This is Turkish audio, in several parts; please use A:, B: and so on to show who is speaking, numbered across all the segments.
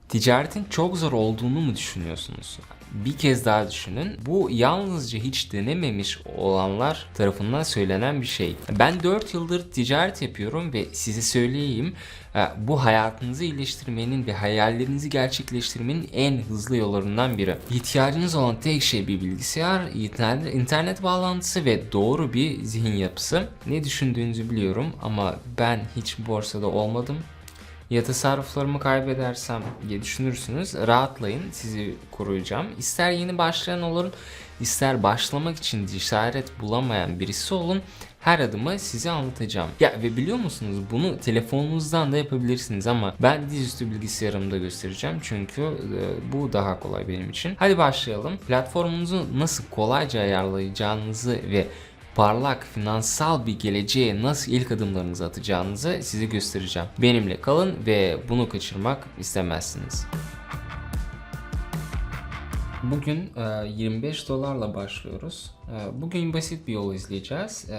A: Ticaretin çok zor olduğunu mu düşünüyorsunuz? Bir kez daha düşünün. Bu yalnızca hiç denememiş olanlar tarafından söylenen bir şey. Ben 4 yıldır ticaret yapıyorum ve size söyleyeyim, bu hayatınızı iyileştirmenin ve hayallerinizi gerçekleştirmenin en hızlı yollarından biri. İhtiyacınız olan tek şey bir bilgisayar, internet bağlantısı ve doğru bir zihin yapısı. Ne düşündüğünüzü biliyorum ama ben hiç borsada olmadım. Ya tasarruflarımı kaybedersem diye düşünürsünüz. Rahatlayın, sizi koruyacağım. İster yeni başlayan olun, ister başlamak için cesaret bulamayan birisi olun. Her adımı size anlatacağım. Ya ve biliyor musunuz, bunu telefonunuzdan da yapabilirsiniz ama ben dizüstü bilgisayarımda göstereceğim çünkü bu daha kolay benim için. Hadi başlayalım. Platformunuzu nasıl kolayca ayarlayacağınızı ve parlak finansal bir geleceğe nasıl ilk adımlarınızı atacağınızı size göstereceğim. Benimle kalın ve bunu kaçırmak istemezsiniz. Bugün 25 dolarla başlıyoruz. Bugün basit bir yol izleyeceğiz.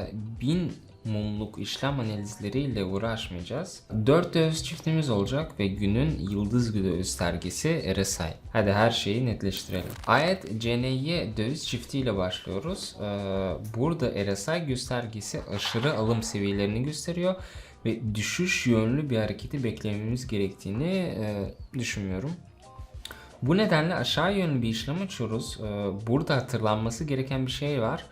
A: 1000 mumluk işlem analizleriyle uğraşmayacağız. 4 döviz çiftimiz olacak ve günün yıldız göstergesi RSI. Hadi her şeyi netleştirelim. AED CNY döviz çiftiyle başlıyoruz. Burada RSI göstergesi aşırı alım seviyelerini gösteriyor ve düşüş yönlü bir hareketi beklememiz gerektiğini düşünmüyorum. Bu nedenle aşağı yönlü bir işlem açıyoruz. Burada hatırlanması gereken bir şey var.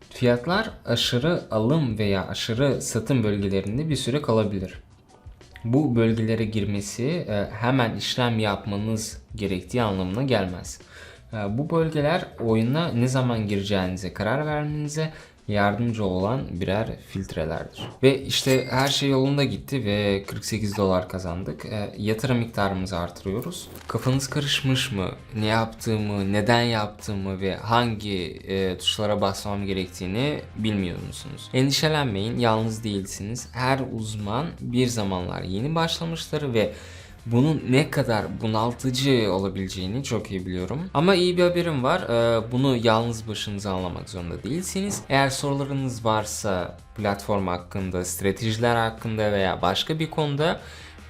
A: Fiyatlar aşırı alım veya aşırı satım bölgelerinde bir süre kalabilir. Bu bölgelere girmesi hemen işlem yapmanız gerektiği anlamına gelmez. Bu bölgeler oyuna ne zaman gireceğinize karar vermenize yardımcı olan birer filtrelerdir. Ve işte her şey yolunda gitti ve 48 dolar kazandık. Yatırım miktarımızı artırıyoruz. Kafanız karışmış mı? Ne yaptığımı, neden yaptığımı ve hangi tuşlara basmam gerektiğini bilmiyor musunuz? Endişelenmeyin, yalnız değilsiniz. Her uzman bir zamanlar yeni başlamıştır ve bunun ne kadar bunaltıcı olabileceğini çok iyi biliyorum. Ama iyi bir haberim var. Bunu yalnız başınıza anlamak zorunda değilsiniz. Eğer sorularınız varsa platform hakkında, stratejiler hakkında veya başka bir konuda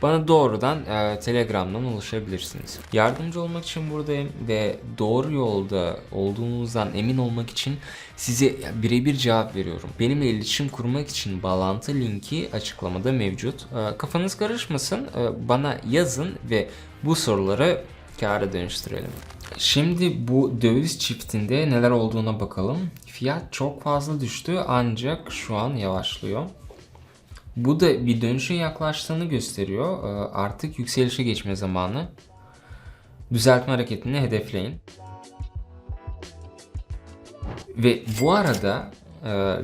A: bana doğrudan Telegram'dan ulaşabilirsiniz. Yardımcı olmak için buradayım ve doğru yolda olduğunuzdan emin olmak için size birebir cevap veriyorum. Benimle iletişim kurmak için bağlantı linki açıklamada mevcut. Kafanız karışmasın, bana yazın ve bu soruları kâra dönüştürelim. Şimdi bu döviz çiftinde neler olduğuna bakalım. Fiyat çok fazla düştü ancak şu an yavaşlıyor. Bu da bir dönüşe yaklaştığını gösteriyor. Artık yükselişe geçme zamanı. Düzeltme hareketini hedefleyin. Ve bu arada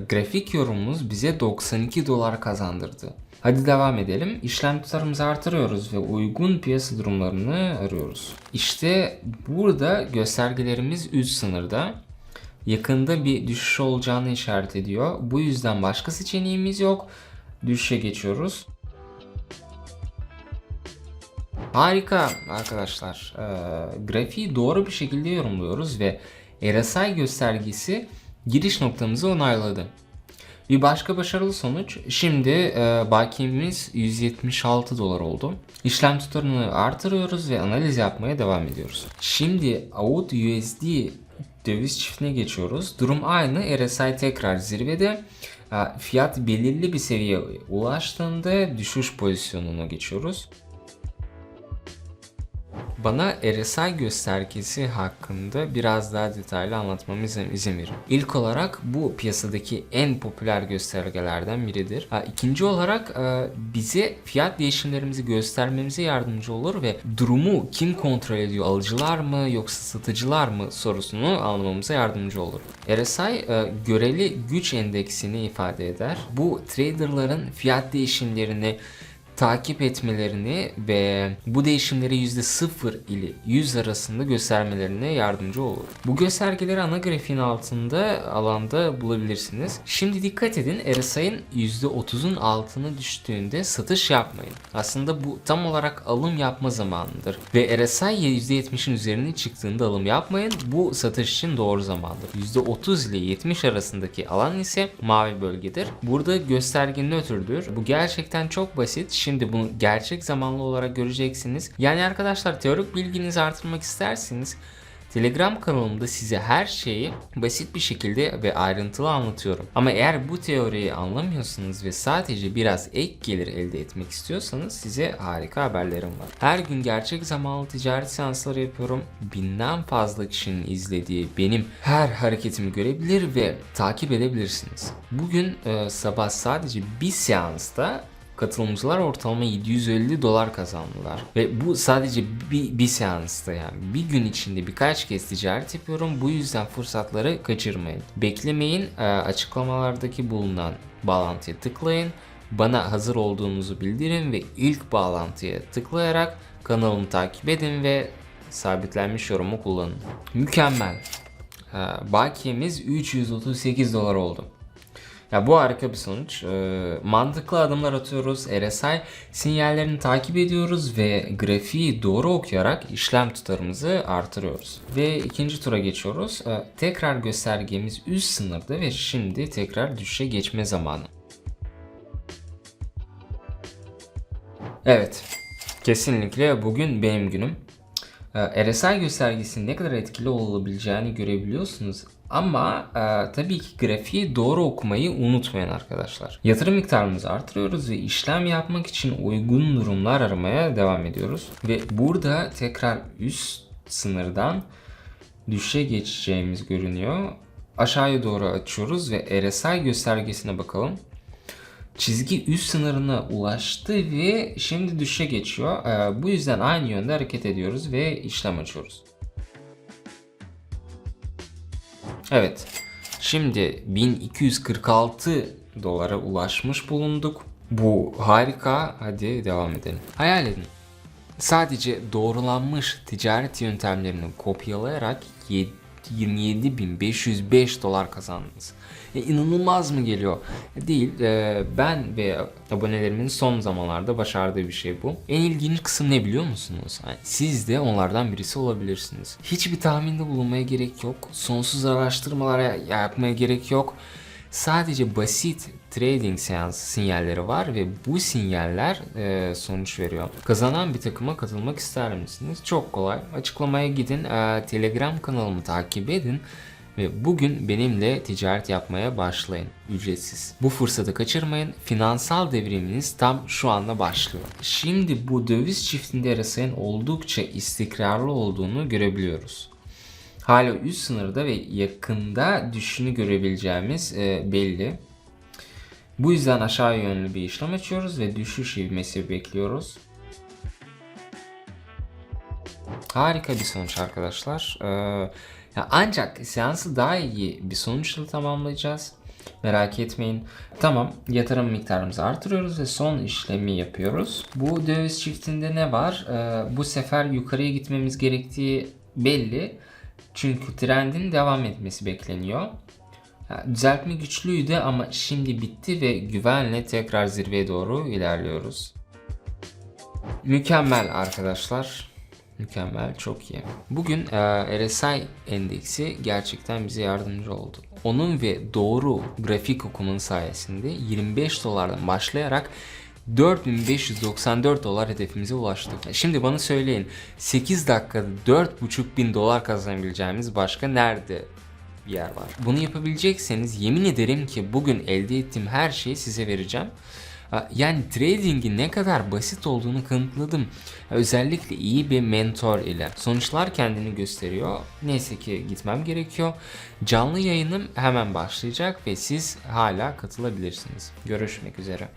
A: grafik yorumumuz bize 92 dolar kazandırdı. Hadi devam edelim. İşlem tutarımızı artırıyoruz ve uygun piyasa durumlarını arıyoruz. İşte burada göstergelerimiz üst sınırda. Yakında bir düşüş olacağını işaret ediyor. Bu yüzden başka seçeneğimiz yok. Düşüşe geçiyoruz. Harika arkadaşlar. Grafiği doğru bir şekilde yorumluyoruz ve RSI göstergesi giriş noktamızı onayladı. Bir başka başarılı sonuç. Şimdi bakiyemiz 176 dolar oldu. İşlem tutarını artırıyoruz ve analiz yapmaya devam ediyoruz. Şimdi AUD USD döviz çiftine geçiyoruz. Durum aynı. RSI tekrar zirvede. Fiyat belirli bir seviyeye ulaştığında düşüş pozisyonuna geçiyoruz. Bana RSI göstergesi hakkında biraz daha detaylı anlatmamı izin verin. İlk olarak bu piyasadaki en popüler göstergelerden biridir. İkinci olarak bize fiyat değişimlerimizi göstermemize yardımcı olur ve durumu kim kontrol ediyor? Alıcılar mı yoksa satıcılar mı sorusunu anlamamıza yardımcı olur. RSI göreli güç endeksini ifade eder. Bu traderların fiyat değişimlerini takip etmelerini ve bu değişimleri %0 ile 100 arasında göstermelerine yardımcı olur. Bu göstergeleri ana grafiğin altında alanda bulabilirsiniz. Şimdi dikkat edin, RSI'nin %30'un altına düştüğünde satış yapmayın. Aslında bu tam olarak alım yapma zamanıdır. Ve RSI %70'in üzerine çıktığında alım yapmayın. Bu satış için doğru zamandır. %30 ile 70 arasındaki alan ise mavi bölgedir. Burada gösterge nötrdür. Bu gerçekten çok basit. Şimdi bunu gerçek zamanlı olarak göreceksiniz. Yani arkadaşlar, teorik bilginizi artırmak isterseniz Telegram kanalımda size her şeyi basit bir şekilde ve ayrıntılı anlatıyorum. Ama eğer bu teoriyi anlamıyorsanız ve sadece biraz ek gelir elde etmek istiyorsanız size harika haberlerim var. Her gün gerçek zamanlı ticaret seansları yapıyorum. Binden fazla kişinin izlediği benim her hareketimi görebilir ve takip edebilirsiniz. Bugün sabah sadece bir seansta katılımcılar ortalama $750 kazandılar. Ve bu sadece bir seansta, yani bir gün içinde birkaç kez ticaret yapıyorum. Bu yüzden fırsatları kaçırmayın. Beklemeyin, açıklamalardaki bulunan bağlantıya tıklayın. Bana hazır olduğunuzu bildirin ve ilk bağlantıya tıklayarak kanalımı takip edin ve sabitlenmiş yorumu kullanın. Mükemmel. Bakiyemiz $338 oldu. Ya bu harika bir sonuç. Mantıklı adımlar atıyoruz. RSI sinyallerini takip ediyoruz ve grafiği doğru okuyarak işlem tutarımızı artırıyoruz. Ve ikinci tura geçiyoruz. Tekrar göstergemiz üst sınırda ve şimdi tekrar düşüşe geçme zamanı. Evet, kesinlikle bugün benim günüm. RSI göstergesinin ne kadar etkili olabileceğini görebiliyorsunuz. Ama tabii ki grafiği doğru okumayı unutmayın arkadaşlar. Yatırım miktarımızı artırıyoruz ve işlem yapmak için uygun durumlar aramaya devam ediyoruz. Ve burada tekrar üst sınırdan düşüşe geçeceğimiz görünüyor. Aşağıya doğru açıyoruz ve RSI göstergesine bakalım. Çizgi üst sınırına ulaştı ve şimdi düşüşe geçiyor. Bu yüzden aynı yönde hareket ediyoruz ve işlem açıyoruz. Evet, şimdi $1246 ulaşmış bulunduk. Bu harika. Hadi devam edelim. Hayal edin. Sadece doğrulanmış ticaret yöntemlerini kopyalayarak $27.505 kazandınız. İnanılmaz mı geliyor? Değil. Ben ve abonelerimin son zamanlarda başardığı bir şey bu. En ilginç kısım ne biliyor musunuz? Yani siz de onlardan birisi olabilirsiniz. Hiçbir tahminde bulunmaya gerek yok. Sonsuz araştırmalar yapmaya gerek yok. Sadece basit trading seansı sinyalleri var ve bu sinyaller sonuç veriyor. Kazanan bir takıma katılmak ister misiniz? Çok kolay. Açıklamaya gidin, Telegram kanalımı takip edin ve bugün benimle ticaret yapmaya başlayın. Ücretsiz. Bu fırsatı kaçırmayın. Finansal devriminiz tam şu anda başlıyor. Şimdi bu döviz çiftinde RSI'nin oldukça istikrarlı olduğunu görebiliyoruz. Hala üst sınırda ve yakında düşüşünü görebileceğimiz belli. Bu yüzden aşağı yönlü bir işlem açıyoruz ve düşüş ivmesi bekliyoruz. Harika bir sonuç arkadaşlar. Ancak seansı daha iyi bir sonuçla tamamlayacağız. Merak etmeyin. Tamam, yatırım miktarımızı artırıyoruz ve son işlemi yapıyoruz. Bu döviz çiftinde ne var? Bu sefer yukarıya gitmemiz gerektiği belli. Çünkü trendin devam etmesi bekleniyor. Düzeltme güçlüydü ama şimdi bitti ve güvenle tekrar zirveye doğru ilerliyoruz. Mükemmel arkadaşlar. Mükemmel, çok iyi. Bugün RSI endeksi gerçekten bize yardımcı oldu. Onun ve doğru grafik okumanın sayesinde $25'dan başlayarak $4.594 hedefimize ulaştık. Şimdi bana söyleyin, 8 dakikada $4.500 kazanabileceğimiz başka nerede bir yer var? Bunu yapabilecekseniz yemin ederim ki bugün elde ettiğim her şeyi size vereceğim. Yani trading'in ne kadar basit olduğunu kanıtladım. Özellikle iyi bir mentor ile. Sonuçlar kendini gösteriyor. Neyse ki gitmem gerekiyor. Canlı yayınım hemen başlayacak ve siz hala katılabilirsiniz. Görüşmek üzere.